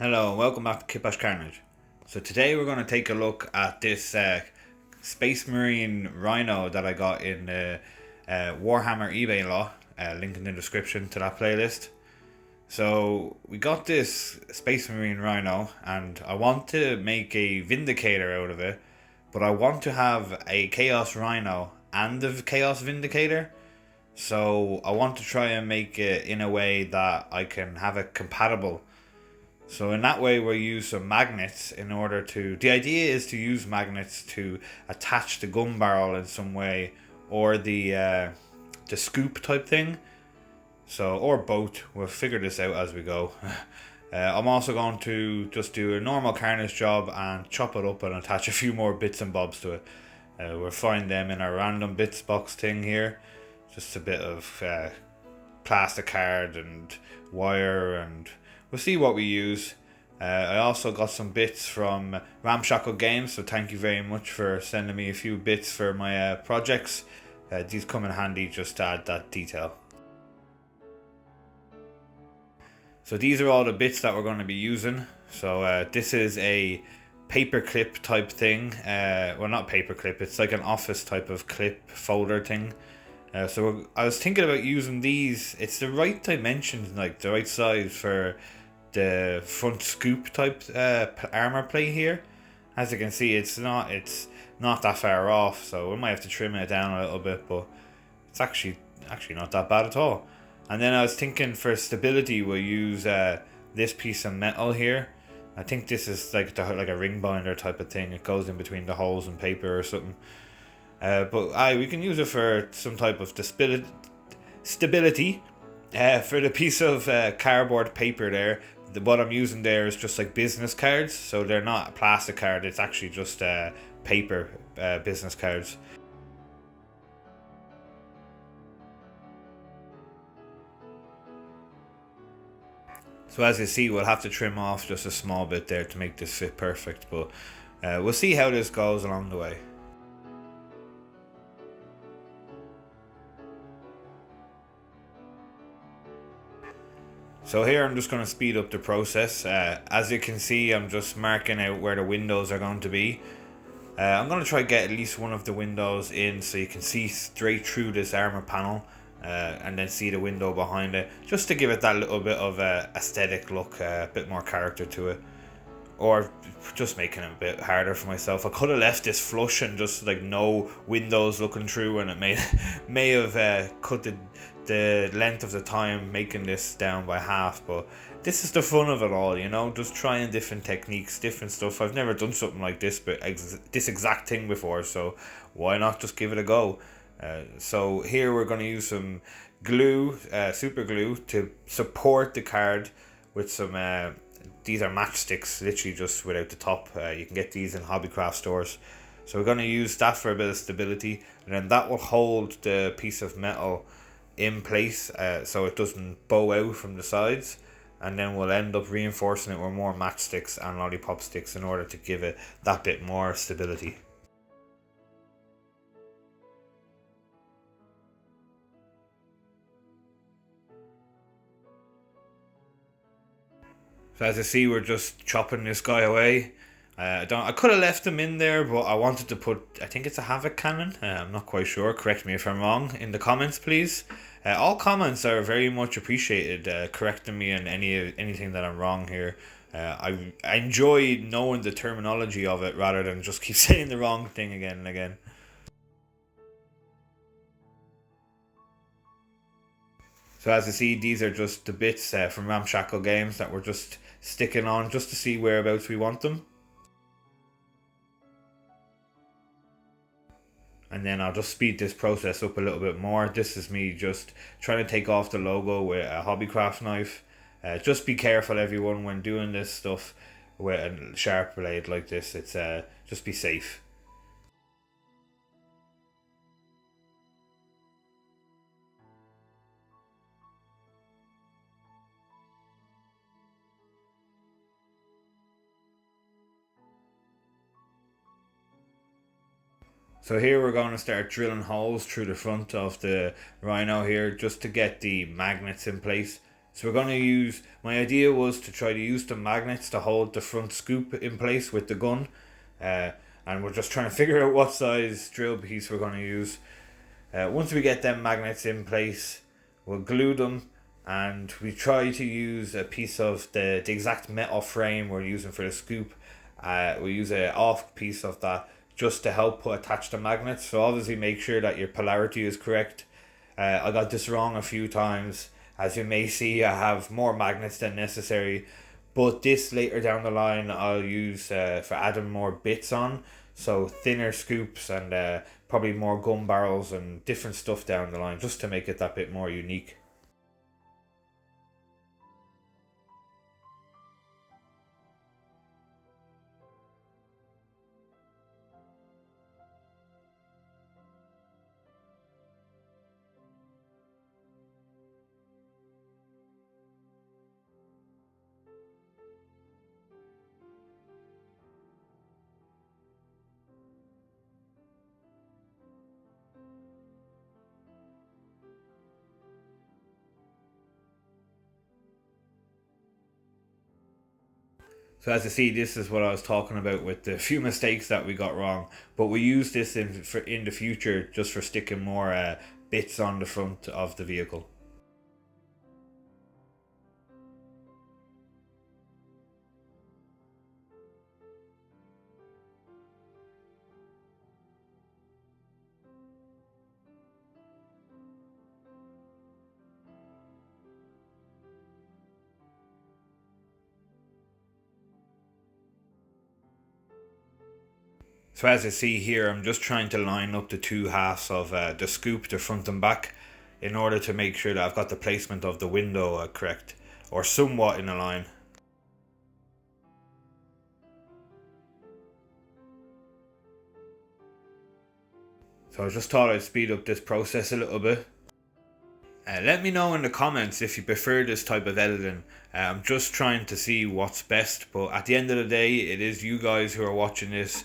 Hello and welcome back to KitbashCarnage. So today we're going to take a look at this Space Marine Rhino that I got in the Warhammer eBay lot, link in the description to that playlist. So we got this Space Marine Rhino and I want to make a Vindicator out of it, but I want to have a Chaos Rhino and a Chaos Vindicator. So I want to try and make it in a way that I can have it compatible. So in that way we'll use some magnets in order to... The idea is to use magnets to attach the gun barrel in some way, or the scoop type thing. So, or both. We'll figure this out as we go. I'm also going to just do a normal Carnage job and chop it up and attach a few more bits and bobs to it. We'll find them in our random bits box thing here. Just a bit of plastic card and wire, and we'll see what we use. I also got some bits from Ramshackle Games, so thank you very much for sending me a few bits for my projects. These come in handy just to add that detail. So these are all the bits that we're going to be using. So this is a paperclip type thing. Well, not paperclip, it's like an office type of clip folder thing. So I was thinking about using these. It's the right dimensions, like the right size for the front scoop type armor plate here. As you can see, it's not that far off, so we might have to trim it down a little bit, but it's actually not that bad at all. And then I was thinking for stability we'll use this piece of metal here. I think this is like a ring binder type of thing. It goes in between the holes in paper or something. But we can use it for some type of stability. For the piece of cardboard paper there, what I'm using there is just like business cards. So they're not a plastic card, it's actually just paper business cards. So as you see, we'll have to trim off just a small bit there to make this fit perfect. But we'll see how this goes along the way. So here I'm just going to speed up the process. As you can see, I'm just marking out where the windows are going to be. I'm going to try to get at least one of the windows in so you can see straight through this armor panel, and then see the window behind it, just to give it that little bit of aesthetic look, a bit more character to it. Or just making it a bit harder for myself. I could have left this flush and just like no windows looking through, and it may have cut the length of the time making this down by half. But this is the fun of it all, you know, just trying different techniques, different stuff. I've never done something like this, but this exact thing before, so why not just give it a go? So here we're going to use some glue, super glue, to support the card with some these are matchsticks, literally just without the top. You can get these in hobbycraft stores. So we're going to use that for a bit of stability, and then that will hold the piece of metal in place so it doesn't bow out from the sides. And then we'll end up reinforcing it with more matchsticks and lollipop sticks in order to give it that bit more stability. So as you see, we're just chopping this guy away. I could have left him in there, but I wanted to put, I think it's a Havoc cannon. I'm not quite sure. Correct me if I'm wrong in the comments, please. All comments are very much appreciated. Correcting me on anything that I'm wrong here. I enjoy knowing the terminology of it rather than just keep saying the wrong thing again and again. So as you see, these are just the bits from Ramshackle Games that we're just sticking on just to see whereabouts we want them. And then I'll just speed this process up a little bit more. This is me just trying to take off the logo with a hobbycraft knife. Just be careful, everyone, when doing this stuff with a sharp blade like this. It's just be safe. So here we're going to start drilling holes through the front of the Rhino here just to get the magnets in place. So we're going to use, my idea was to try to use the magnets to hold the front scoop in place with the gun. And we're just trying to figure out what size drill piece we're going to use. Once we get them magnets in place, we'll glue them, and we try to use a piece of the exact metal frame we're using for the scoop. We'll use an off piece of that just to help attach the magnets. So obviously make sure that your polarity is correct. I got this wrong a few times. As you may see, I have more magnets than necessary, but this later down the line I'll use for adding more bits on. So thinner scoops and probably more gun barrels and different stuff down the line, just to make it that bit more unique. So as you see, this is what I was talking about with the few mistakes that we got wrong. But we use this in the future just for sticking more bits on the front of the vehicle. So as you see here, I'm just trying to line up the two halves of the scoop, the front and back, in order to make sure that I've got the placement of the window correct, or somewhat in a line. So I just thought I'd speed up this process a little bit. Let me know in the comments if you prefer this type of editing. I'm just trying to see what's best, but at the end of the day, it is you guys who are watching this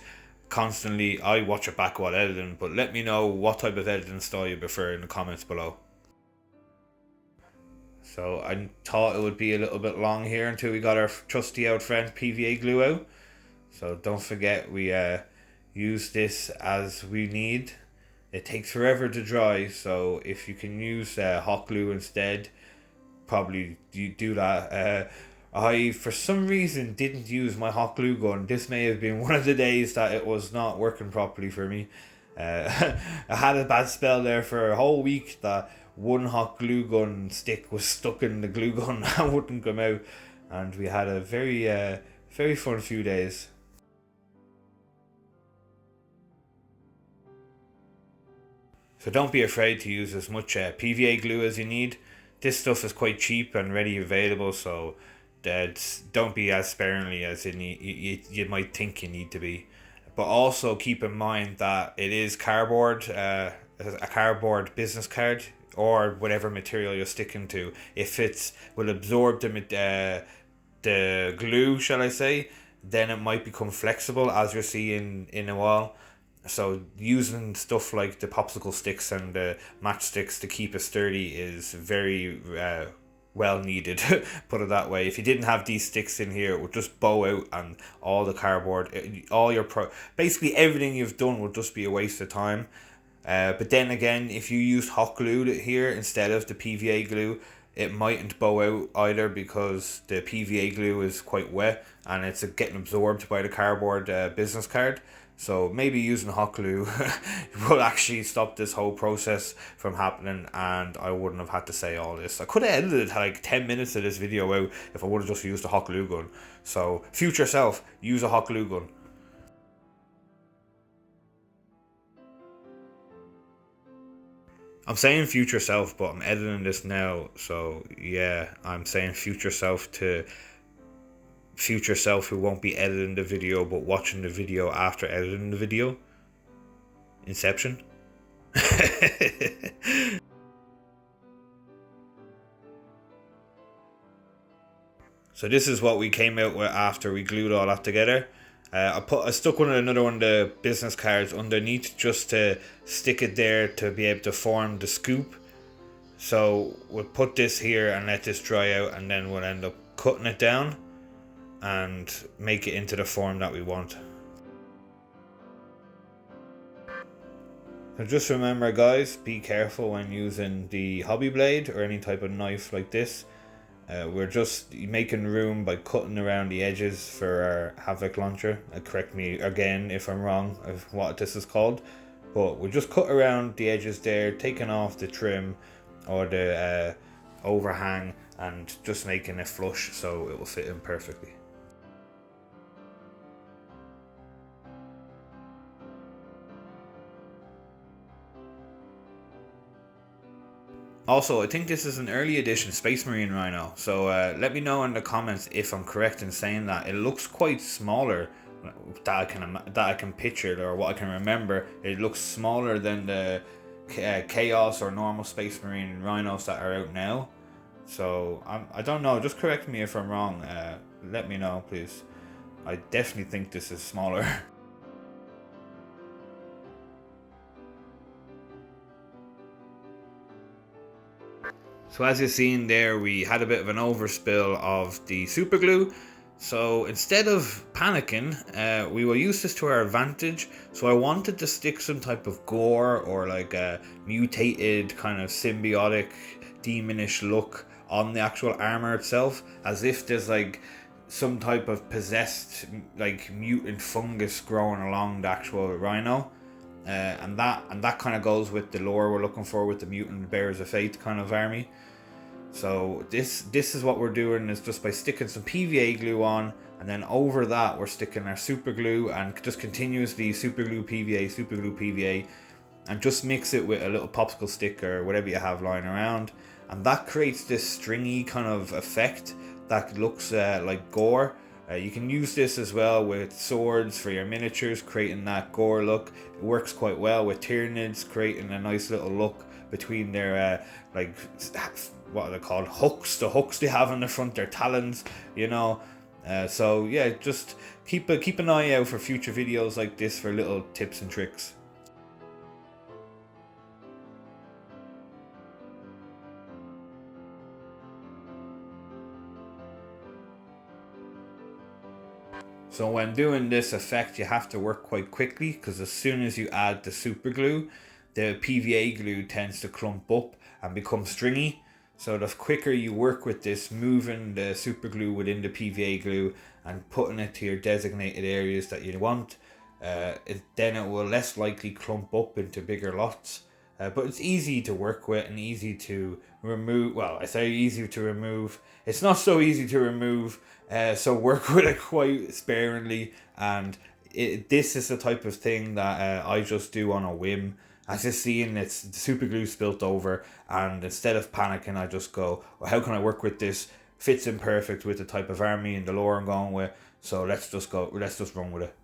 constantly. I watch it back while editing, but let me know what type of editing style you prefer in the comments below. So I thought it would be a little bit long here until we got our trusty old friend PVA glue out. So don't forget, we use this as we need. It takes forever to dry, so if you can use hot glue instead, probably you do that. I, for some reason, didn't use my hot glue gun. This may have been one of the days that it was not working properly for me. I had a bad spell there for a whole week that one hot glue gun stick was stuck in the glue gun and wouldn't come out. And we had a very fun few days. So don't be afraid to use as much PVA glue as you need. This stuff is quite cheap and ready available, so don't be as sparingly as you might think you need to be. But also keep in mind that it is cardboard, a cardboard business card, or whatever material you're sticking to. If it will absorb the glue, shall I say, then it might become flexible, as you're seeing in a while. So using stuff like the popsicle sticks and the matchsticks to keep it sturdy is very well needed, put it that way. If you didn't have these sticks in here, it would just bow out, and all the cardboard, basically everything you've done would just be a waste of time. But then again, if you used hot glue here instead of the PVA glue, it mightn't bow out either, because the PVA glue is quite wet and it's getting absorbed by the cardboard business card. So maybe using hot glue will actually stop this whole process from happening, and I wouldn't have had to say all this. I could have edited like 10 minutes of this video out if I would have just used a hot glue gun. So future self, use a hot glue gun. I'm saying future self, but I'm editing this now, so yeah, I'm saying future self to future self who won't be editing the video but watching the video after editing the video. Inception. So this is what we came out with after we glued all that together. I stuck another one of the business cards underneath just to stick it there to be able to form the scoop. So we'll put this here and let this dry out, and then we'll end up cutting it down and make it into the form that we want. So just remember guys, be careful when using the hobby blade or any type of knife like this. We're just making room by cutting around the edges for our Havoc launcher. Correct me again if I'm wrong of what this is called. But we'll just cut around the edges there, taking off the trim or the overhang and just making it flush so it will fit in perfectly. Also, I think this is an early edition Space Marine Rhino, so let me know in the comments if I'm correct in saying that. It looks quite smaller that I can picture, or what I can remember. It looks smaller than the Chaos or normal Space Marine Rhinos that are out now. So I don't know, just correct me if I'm wrong. Let me know please. I definitely think this is smaller. So as you've seen there, we had a bit of an overspill of the super glue. So instead of panicking, we will use this to our advantage. So I wanted to stick some type of gore or like a mutated kind of symbiotic demonish look on the actual armor itself, as if there's like some type of possessed like mutant fungus growing along the actual rhino. And that kind of goes with the lore we're looking for with the mutant bearers of fate kind of army. So this is what we're doing, is just by sticking some PVA glue on, and then over that we're sticking our super glue and just continuously super glue PVA, and just mix it with a little popsicle stick or whatever you have lying around, and that creates this stringy kind of effect that looks like gore. You can use this as well with swords for your miniatures, creating that gore look. It works quite well with Tyranids, creating a nice little look between their like, what are they called, hooks, the hooks they have on the front, their talons, you know. So yeah, just keep an eye out for future videos like this for little tips and tricks. So when doing this effect, you have to work quite quickly, because as soon as you add the super glue, the PVA glue tends to clump up and become stringy. So the quicker you work with this, moving the super glue within the PVA glue and putting it to your designated areas that you want, then it will less likely clump up into bigger lots. But it's easy to work with and easy to remove. Well, I say easy to remove. It's not so easy to remove, so work with it quite sparingly. And this is the type of thing that I just do on a whim. As you're seeing, it's the super glue spilt over, and instead of panicking, I just go, well, how can I work with this? Fits in perfect with the type of army and the lore I'm going with. So let's just run with it.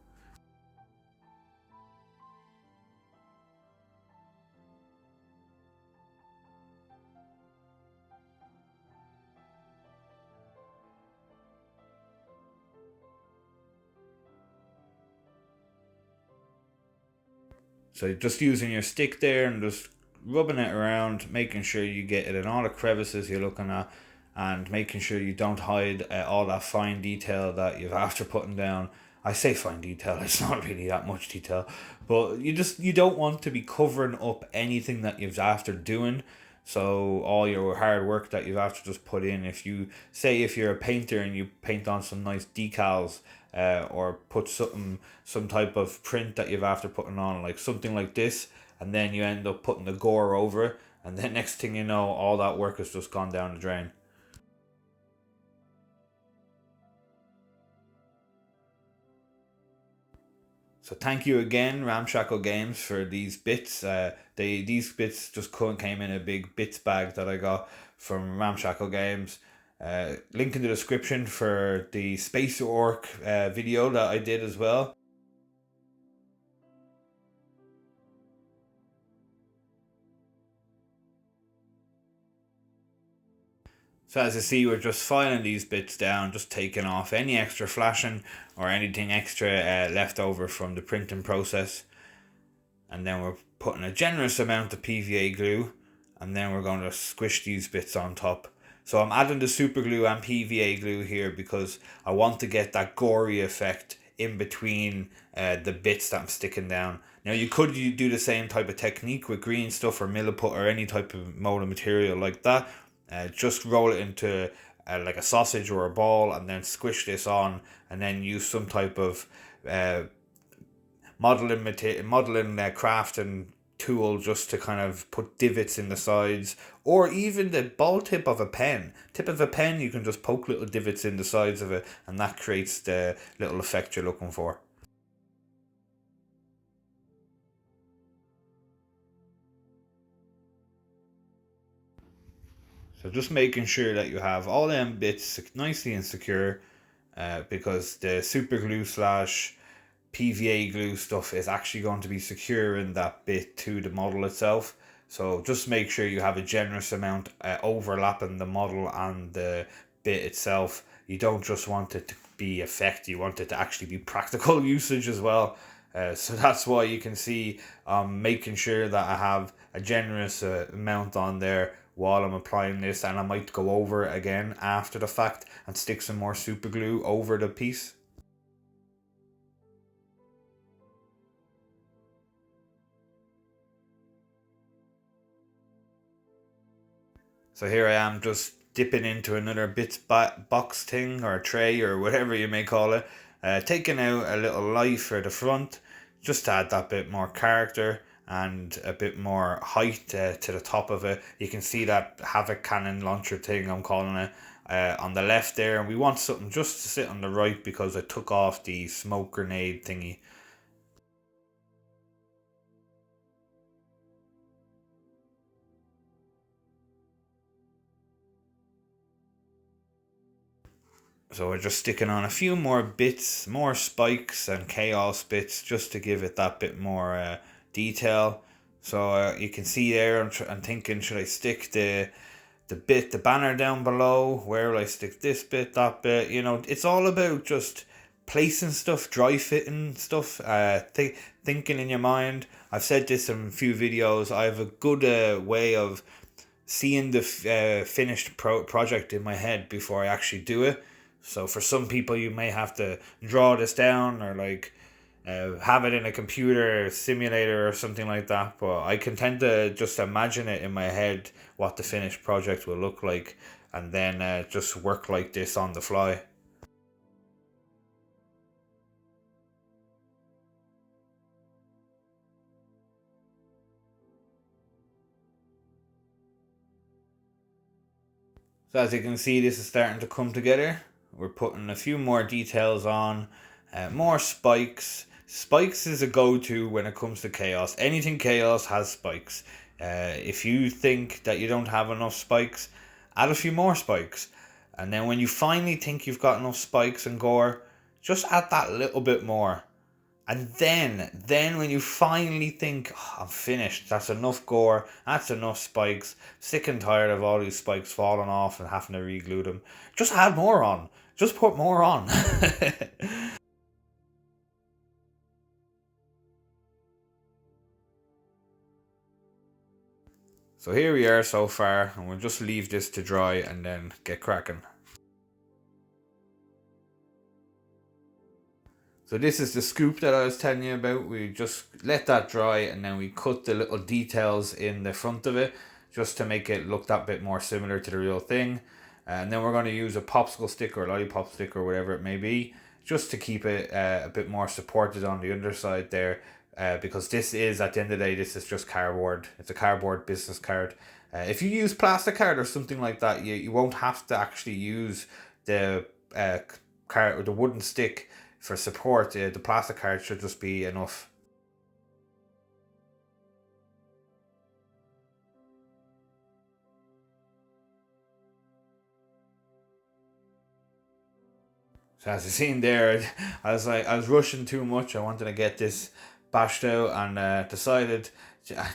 So just using your stick there and just rubbing it around, making sure you get it in all the crevices you're looking at, and making sure you don't hide all that fine detail that you've after putting down. I say fine detail, it's not really that much detail, but you don't want to be covering up anything that you've after doing. So all your hard work that you've after just put in, if you're a painter and you paint on some nice decals, or put some type of print that you've after putting on, like something like this, and then you end up putting the gore over it, and then next thing you know, all that work has just gone down the drain. So thank you again, Ramshackle Games, for these bits. These bits just came in a big bits bag that I got from Ramshackle Games. Link in the description for the Space Orc video that I did as well. So as you see, we're just filing these bits down, just taking off any extra flashing or anything extra left over from the printing process. And then we're putting a generous amount of PVA glue and then we're going to squish these bits on top. So I'm adding the super glue and PVA glue here because I want to get that gory effect in between the bits that I'm sticking down. Now you could do the same type of technique with green stuff or milliput or any type of molded material like that. Just roll it into like a sausage or a ball and then squish this on, and then use some type of modeling crafting tool just to kind of put divots in the sides, or even the ball tip of a pen. You can just poke little divots in the sides of it, and that creates the little effect you're looking for. So just making sure that you have all them bits nicely and secure, because the super glue slash PVA glue stuff is actually going to be securing that bit to the model itself. So just make sure you have a generous amount overlapping the model and the bit itself. You don't just want it to be effect, you want it to actually be practical usage as well. So that's why you can see making sure that I have a generous amount on there while I'm applying this, and I might go over it again after the fact and stick some more super glue over the piece. So here I am just dipping into another bits box thing or tray or whatever you may call it, taking out a little light for the front, just to add that bit more character and a bit more height to the top of it. You can see that Havoc cannon launcher thing, I'm calling it, on the left there, and we want something just to sit on the right because I took off the smoke grenade thingy. So we're just sticking on a few more bits, more spikes and chaos bits, just to give it that bit more detail. So you can see there, I'm thinking, should I stick the banner down below? Where will I stick this bit, that bit? You know, it's all about just placing stuff, dry fitting stuff, thinking in your mind. I've said this in a few videos. I have a good way of seeing the finished project in my head before I actually do it. So for some people, you may have to draw this down or like have it in a computer simulator or something like that. But I can tend to just imagine it in my head what the finished project will look like, and then just work like this on the fly. So as you can see, this is starting to come together. We're putting a few more details on, more spikes. Spikes is a go-to when it comes to chaos. Anything chaos has spikes. If you think that you don't have enough spikes, add a few more spikes. And then when you finally think you've got enough spikes and gore, just add that little bit more. And then when you finally think, oh, I'm finished, that's enough gore, that's enough spikes, sick and tired of all these spikes falling off and having to re-glue them, just add more on. Just put more on. So here we are so far, and we'll just leave this to dry and then get cracking. So this is the scoop that I was telling you about. We just let that dry and then we cut the little details in the front of it just to make it look that bit more similar to the real thing. And then we're going to use a popsicle stick or a lollipop stick or whatever it may be, just to keep it a bit more supported on the underside there. Because this is, at the end of the day, this is just cardboard. It's a cardboard business card. If you use plastic card or something like that, you won't have to actually use the card or the wooden stick for support. The plastic card should just be enough. So as you seen there, I was rushing too much. I wanted to get this bashed out, and decided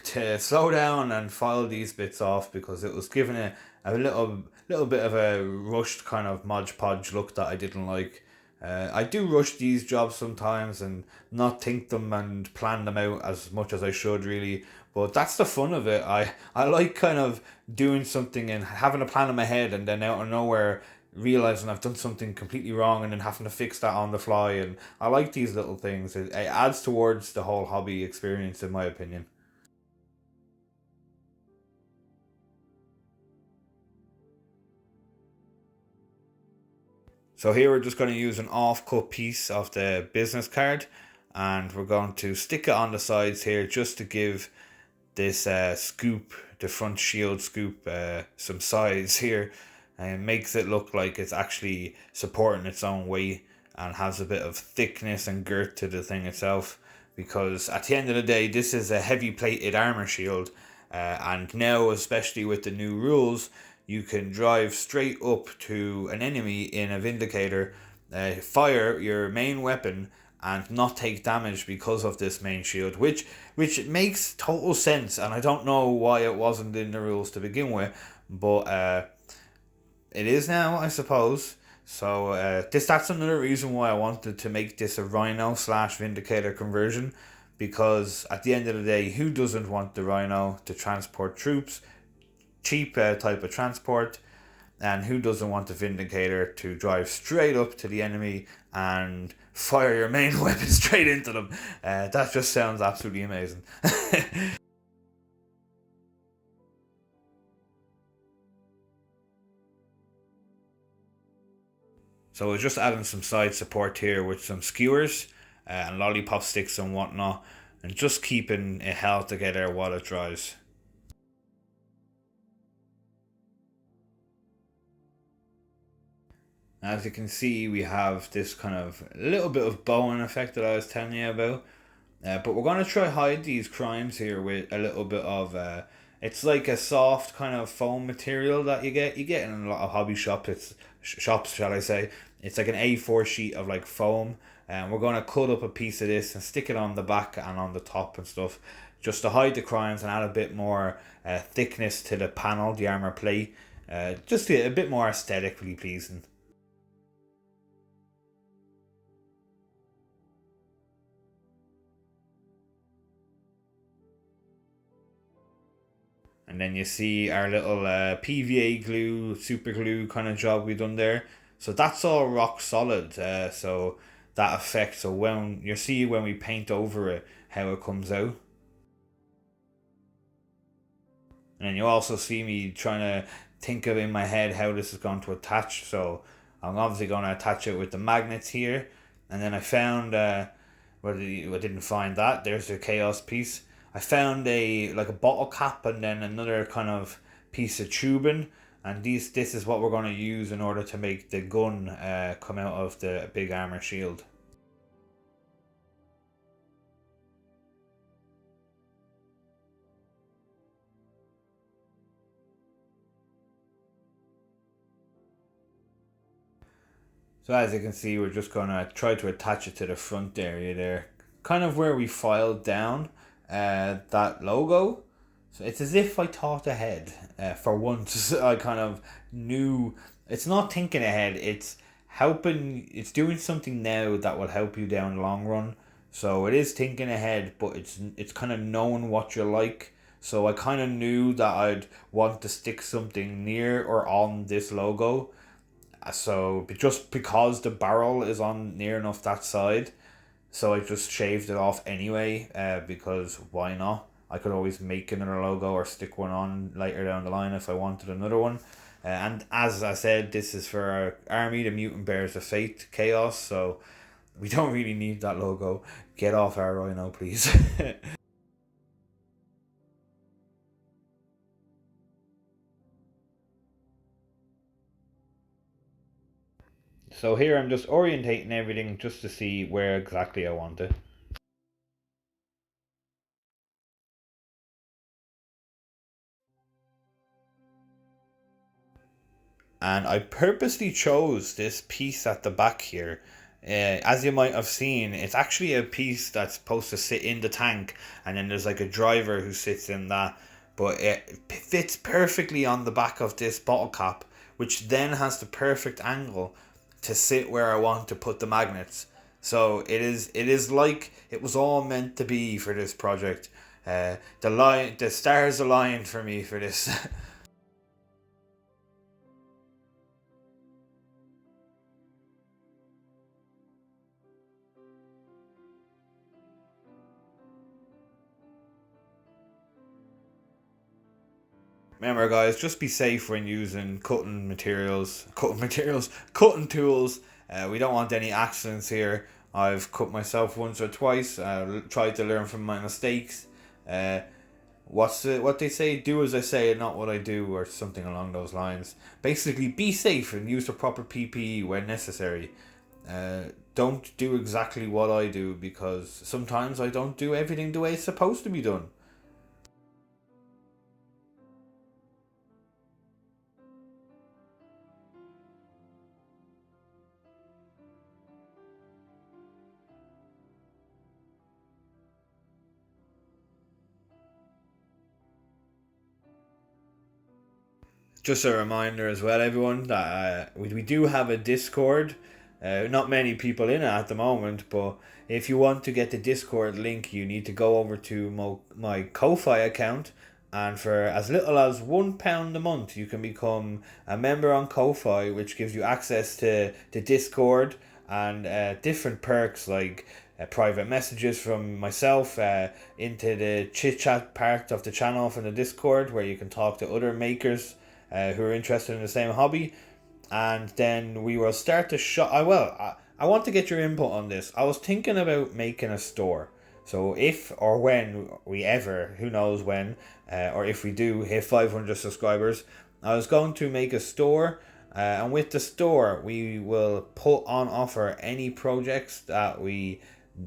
to slow down and file these bits off because it was giving it a little bit of a rushed kind of Mod Podge look that I didn't like. I do rush these jobs sometimes and not think them and plan them out as much as I should really, But that's the fun of it. I like kind of doing something and having a plan in my head, and then out of nowhere realizing I've done something completely wrong and then having to fix that on the fly. And I like these little things. It adds towards the whole hobby experience, in my opinion. So here we're just going to use an off-cut piece of the business card, and we're going to stick it on the sides here just to give this scoop, the front shield scoop, some size here, and makes it look like it's actually supporting its own weight and has a bit of thickness and girth to the thing itself. Because at the end of the day, this is a heavy plated armor shield, and now, especially with the new rules, you can drive straight up to an enemy in a Vindicator, fire your main weapon, and not take damage because of this main shield, which makes total sense. And I don't know why it wasn't in the rules to begin with, but it is now, I suppose. So that's another reason why I wanted to make this a Rhino slash Vindicator conversion, because at the end of the day, who doesn't want the Rhino to transport troops, cheap type of transport, and who doesn't want the Vindicator to drive straight up to the enemy and fire your main weapon straight into them? That just sounds absolutely amazing. So we're just adding some side support here with some skewers and lollipop sticks and whatnot, and just keeping it held together while it dries. As you can see, we have this kind of little bit of bowing effect that I was telling you about. But we're going to try hide these crimes here with a little bit of it's like a soft kind of foam material that you get in a lot of hobby shops. It's shops, shall I say. It's like an A4 sheet of like foam, and we're going to cut up a piece of this and stick it on the back and on the top and stuff, just to hide the crimes and add a bit more thickness to the panel, the armor plate, just to get a bit more aesthetically pleasing. And then you see our little PVA glue, super glue kind of job we done there. So that's all rock solid. So that effect. So when you see when we paint over it, how it comes out. And then you also see me trying to think of in my head how this is going to attach. So I'm obviously going to attach it with the magnets here. And then I found, well, I didn't find that. There's the chaos piece. I found a like a bottle cap and then another kind of piece of tubing, and this is what we're going to use in order to make the gun come out of the big armor shield. So as you can see, we're just going to try to attach it to the front area there, kind of where we filed down that logo. So it's as if I thought ahead. For once, I kind of knew. It's not thinking ahead. It's helping. It's doing something now that will help you down the long run. So it is thinking ahead, but it's kind of knowing what you like. So I kind of knew that I'd want to stick something near or on this logo. So just because the barrel is on near enough that side, so I just shaved it off anyway, because why not? I could always make another logo or stick one on later down the line if I wanted another one. And as I said, this is for our army, the Mutant Bears of Fate Chaos, so we don't really need that logo. Get off our Rhino, please. So here I'm just orientating everything just to see where exactly I want it. And I purposely chose this piece at the back here. As you might have seen, it's actually a piece that's supposed to sit in the tank, and then there's like a driver who sits in that. But it fits perfectly on the back of this bottle cap, which then has the perfect angle to sit where I want to put the magnets. So it is like it was all meant to be for this project. The stars aligned for me for this. Remember, guys, just be safe when using cutting tools. We don't want any accidents here. I've cut myself once or twice. Tried to learn from my mistakes. Uh, what they say? Do as I say and not what I do, or something along those lines. Basically, be safe and use the proper PPE when necessary. Don't do exactly what I do, because sometimes I don't do everything the way it's supposed to be done. Just a reminder as well, everyone, that we do have a Discord. Not many people in it at the moment, but if you want to get the Discord link, you need to go over to my Ko-Fi account, and for as little as £1 a month, you can become a member on Ko-Fi, which gives you access to the Discord and different perks like private messages from myself into the chit chat part of the channel from the Discord, where you can talk to other makers who are interested in the same hobby. And then we will start to shop. I want to get your input on this. I was thinking about making a store. So if or when we ever, who knows when, or if we do hit 500 subscribers, I was going to make a store. And with the store, we will put on offer any projects that we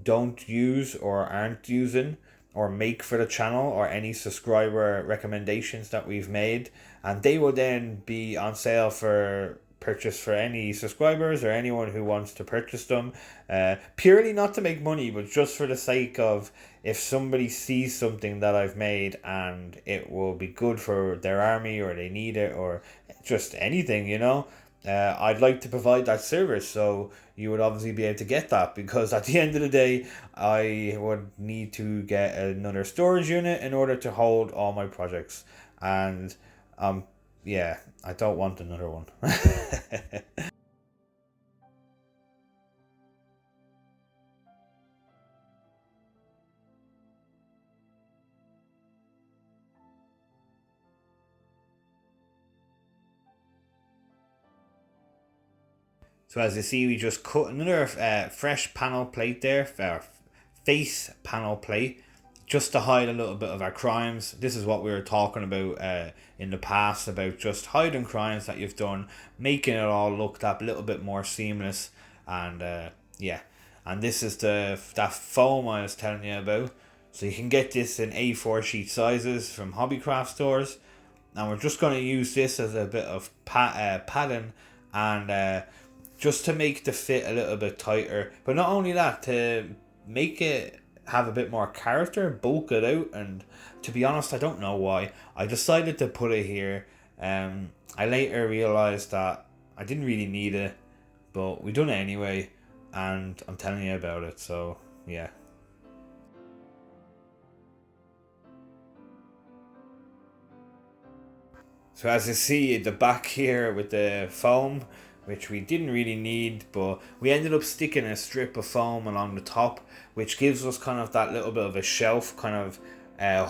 don't use or aren't using, or make for the channel, or any subscriber recommendations that we've made, and they will then be on sale for purchase for any subscribers or anyone who wants to purchase them, purely not to make money, but just for the sake of, if somebody sees something that I've made and it will be good for their army, or they need it, or just anything, I'd like to provide that service. So you would obviously be able to get that, because at the end of the day, I would need to get another storage unit in order to hold all my projects. And yeah, I don't want another one. So as you see, we just cut another fresh panel plate there, face panel plate, just to hide a little bit of our crimes. This is what we were talking about in the past, about just hiding crimes that you've done, making it all look that little bit more seamless. And yeah, and this is that foam I was telling you about. So you can get this in A4 sheet sizes from hobbycraft stores, and we're just going to use this as a bit of padding, and just to make the fit a little bit tighter. But not only that, to make it have a bit more character, bulk it out. And to be honest, I don't know why I decided to put it here. I later realized that I didn't really need it, but we done it anyway, and I'm telling you about it. So yeah. So as you see at the back here with the foam, which we didn't really need, but we ended up sticking a strip of foam along the top, which gives us kind of that little bit of a shelf, kind of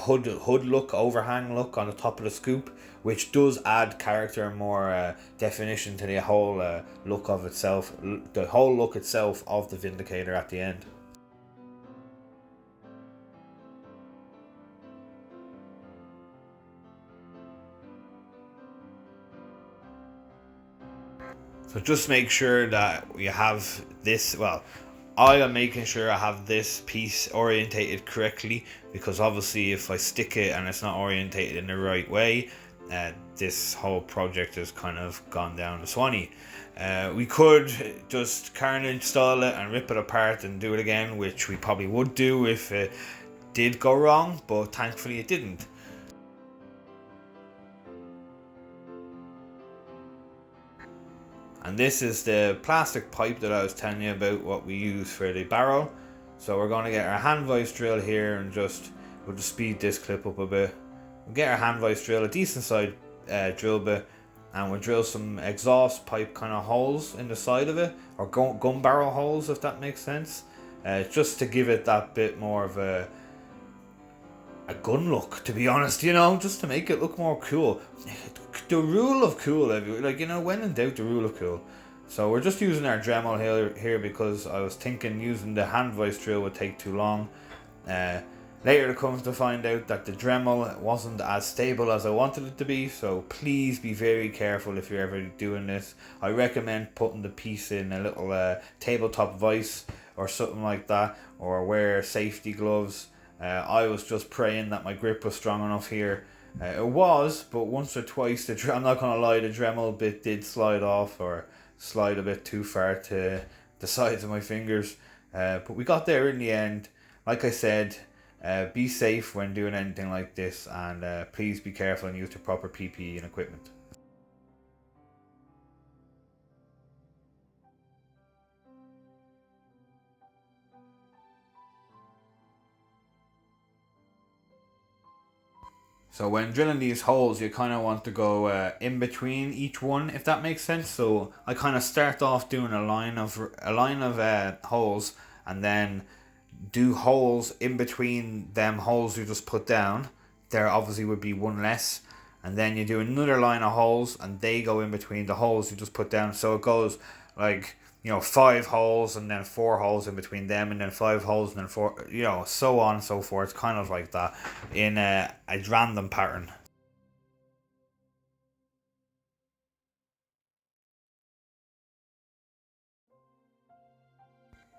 hood look, overhang look on the top of the scoop, which does add character and more definition to the whole look of itself, the whole look itself of the Vindicator at the end. So just make sure that you have this, well, I am making sure I have this piece orientated correctly, because obviously if I stick it and it's not orientated in the right way, this whole project has kind of gone down the Swanee. We could just Carnage style it and rip it apart and do it again, which we probably would do if it did go wrong, but thankfully it didn't. And this is the plastic pipe that I was telling you about, what we use for the barrel. So we're going to get our hand vice drill here and just We'll just speed this clip up a bit. We'll get our hand vice drill, a decent sized drill bit, and we'll drill some exhaust pipe kind of holes in the side of it, or gun barrel holes, if that makes sense, just to give it that bit more of a gun look, to be honest, you know, just to make it look more cool. The rule of cool, like, you know, when in doubt, the rule of cool. So we're just using our Dremel here because I was thinking using the hand vice drill would take too long. Later it comes to find out that the Dremel wasn't as stable as I wanted it to be, so please be very careful if you're ever doing this. I recommend putting the piece in a little tabletop vise or something like that, or wear safety gloves. I was just praying that my grip was strong enough here. It was, but once or twice, I'm not going to lie, the Dremel bit did slide off or slide a bit too far to the sides of my fingers. But we got there in the end. Like I said, be safe when doing anything like this, and please be careful and use the proper PPE and equipment. So when drilling these holes, you kind of want to go in between each one, if that makes sense. So I kind of start off doing a line of holes, and then do holes in between them holes you just put down. There obviously would be one less, and then you do another line of holes, and they go in between the holes you just put down. So it goes like, you know, 5 holes and then 4 holes in between them, and then 5 holes and then 4, you know, so on and so forth, kind of like that, in a random pattern.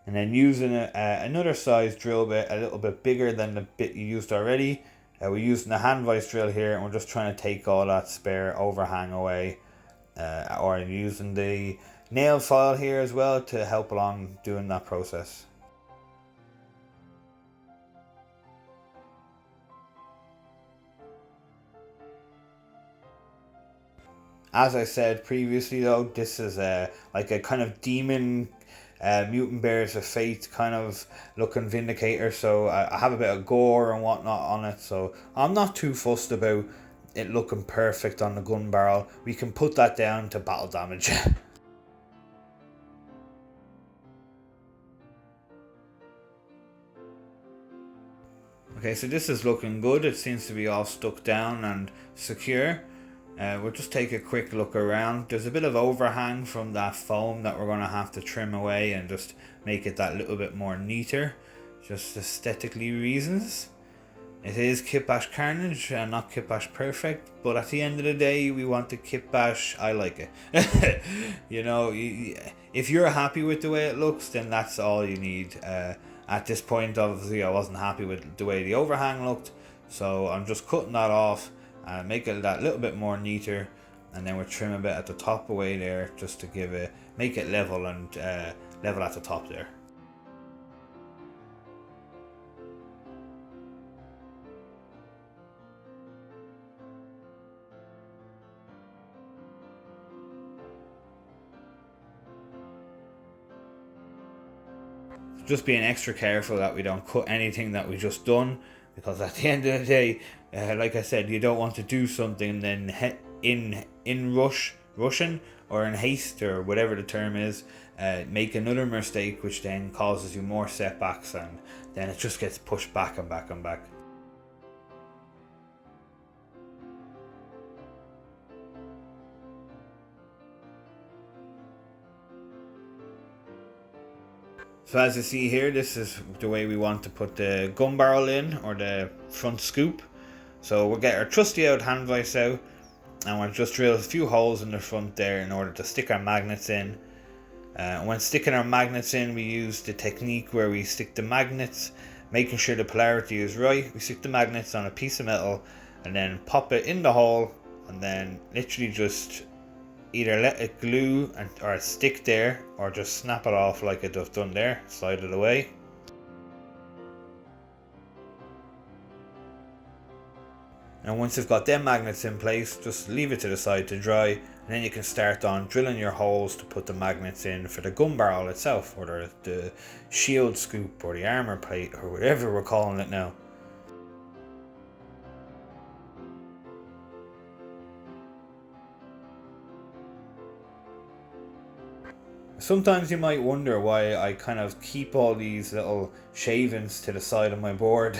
And then using another size drill bit, a little bit bigger than the bit you used already. We're using the hand vice drill here, and we're just trying to take all that spare overhang away. Or using the nail file here as well to help along doing that process. As I said previously though, this is like a kind of demon mutant bears of fate kind of looking Vindicator, so I have a bit of gore and whatnot on it, so I'm not too fussed about it looking perfect on the gun barrel. We can put that down to battle damage. Okay, so this is looking good. It seems to be all stuck down and secure. We'll just take a quick look around. There's a bit of overhang from that foam that we're going to have to trim away and just make it that little bit more neater, just aesthetically reasons. It is KitbashCarnage and not Kitbash Perfect, but at the end of the day, we want to Kitbash. I like it. You know, if you're happy with the way it looks, then that's all you need. At this point, obviously, I wasn't happy with the way the overhang looked, so I'm just cutting that off and make it that little bit more neater, and then we'll trim a bit at the top away there, just to make it level and level at the top there. Just being extra careful that we don't cut anything that we just done, because at the end of the day, like I said, you don't want to do something then rushing or in haste or whatever the term is, make another mistake which then causes you more setbacks, and then it just gets pushed back and back and back. So as you see here, this is the way we want to put the gun barrel in, or the front scoop. So we'll get our trusty old hand vise out, and we'll just drill a few holes in the front there in order to stick our magnets in. When sticking our magnets in, we use the technique where we stick the magnets, making sure the polarity is right. We stick the magnets on a piece of metal and then pop it in the hole, and then literally just either let it glue or stick there, or just snap it off like it just done there, slide it away. And once you've got them magnets in place, just leave it to the side to dry, and then you can start on drilling your holes to put the magnets in for the gun barrel itself, or the shield scoop, or the armor plate, or whatever we're calling it now. Sometimes you might wonder why I kind of keep all these little shavings to the side of my board.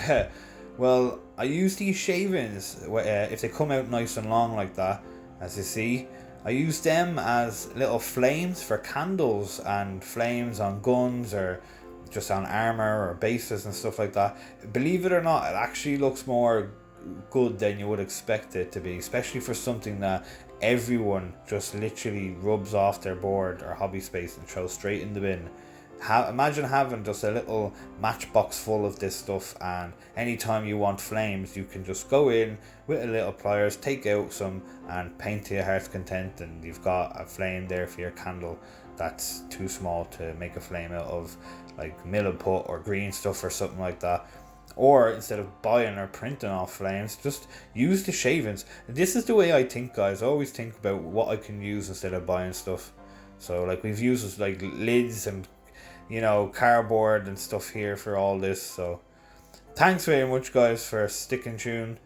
Well, I use these shavings, if they come out nice and long like that, as you see, I use them as little flames for candles and flames on guns or just on armor or bases and stuff like that. Believe it or not, it actually looks more good than you would expect it to be, especially for something that everyone just literally rubs off their board or hobby space and throws straight in the bin. Imagine having just a little matchbox full of this stuff, and anytime you want flames you can just go in with a little pliers, take out some and paint to your heart's content, and you've got a flame there for your candle that's too small to make a flame out of, like milliput or green stuff or something like that. Or instead of buying or printing off flames, just use the shavings. This is the way I think, guys. I always think about what I can use instead of buying stuff. So like we've used like lids and, you know, cardboard and stuff here for all this. So thanks very much, guys, for staying tuned.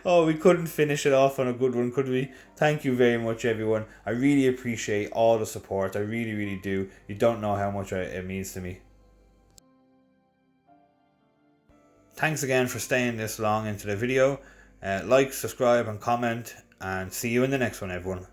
Oh, we couldn't finish it off on a good one, could we? Thank you very much, everyone. I really appreciate all the support. I really, really do. You don't know how much it means to me. Thanks again for staying this long into the video. Like, subscribe and comment, and see you in the next one, everyone.